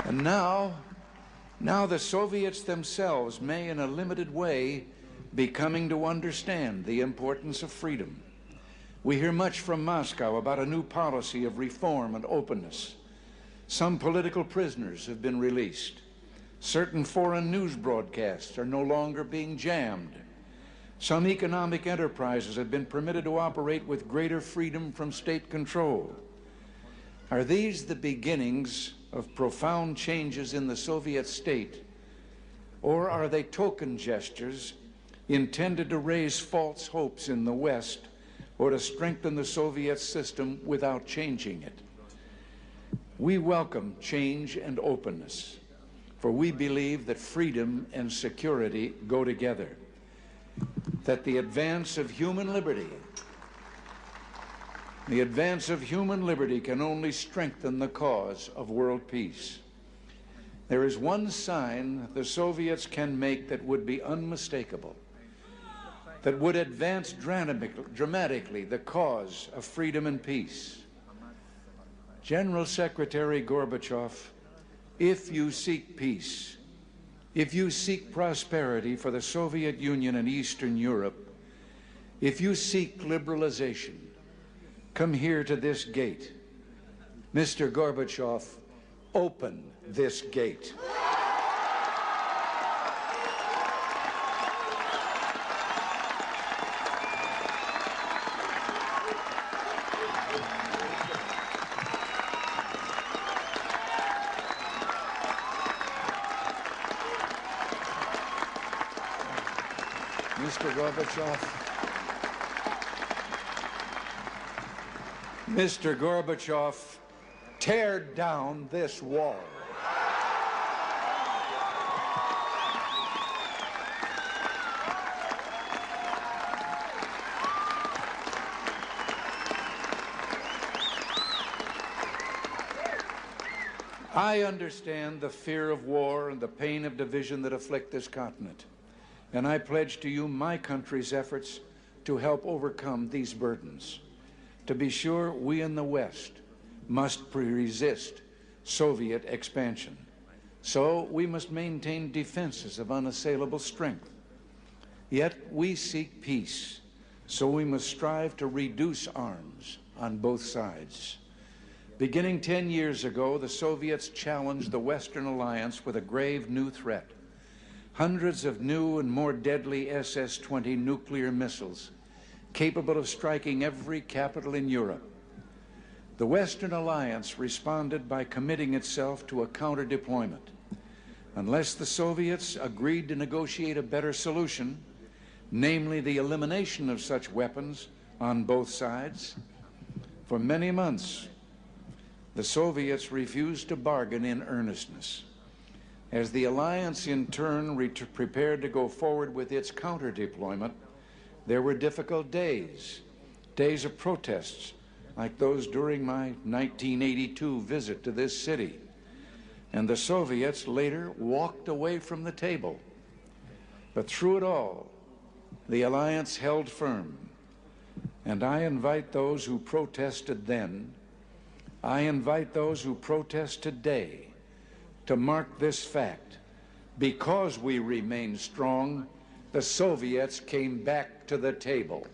And now the Soviets themselves may, in a limited way, be coming to understand the importance of freedom. We hear much from Moscow about a new policy of reform and openness. Some political prisoners have been released. Certain foreign news broadcasts are no longer being jammed. Some economic enterprises have been permitted to operate with greater freedom from state control. Are these the beginnings of profound changes in the Soviet state, or are they token gestures intended to raise false hopes in the West or to strengthen the Soviet system without changing it? We welcome change and openness, for we believe that freedom and security go together, that the advance of human liberty can only strengthen the cause of world peace. There is one sign the Soviets can make that would be unmistakable, that would advance dramatically the cause of freedom and peace. General Secretary Gorbachev, if you seek peace, if you seek prosperity for the Soviet Union and Eastern Europe, if you seek liberalization, come here to this gate. Mr. Gorbachev, open this gate. Mr. Gorbachev, tear down this wall. I understand the fear of war and the pain of division that afflict this continent, and I pledge to you my country's efforts to help overcome these burdens. To be sure, we in the West must resist Soviet expansion. So we must maintain defenses of unassailable strength. Yet we seek peace, so we must strive to reduce arms on both sides. Beginning 10 years ago, the Soviets challenged the Western alliance with a grave new threat. Hundreds of new and more deadly SS-20 nuclear missiles, capable of striking every capital in Europe. The Western alliance responded by committing itself to a counter-deployment. Unless the Soviets agreed to negotiate a better solution, namely the elimination of such weapons on both sides, for many months, the Soviets refused to bargain in earnestness. As the alliance in turn prepared to go forward with its counter-deployment, there were difficult days of protests like those during my 1982 visit to this city. And the Soviets later walked away from the table. But through it all, the alliance held firm. And I invite those who protested then, I invite those who protest today to mark this fact. Because we remain strong, the Soviets came back to the table.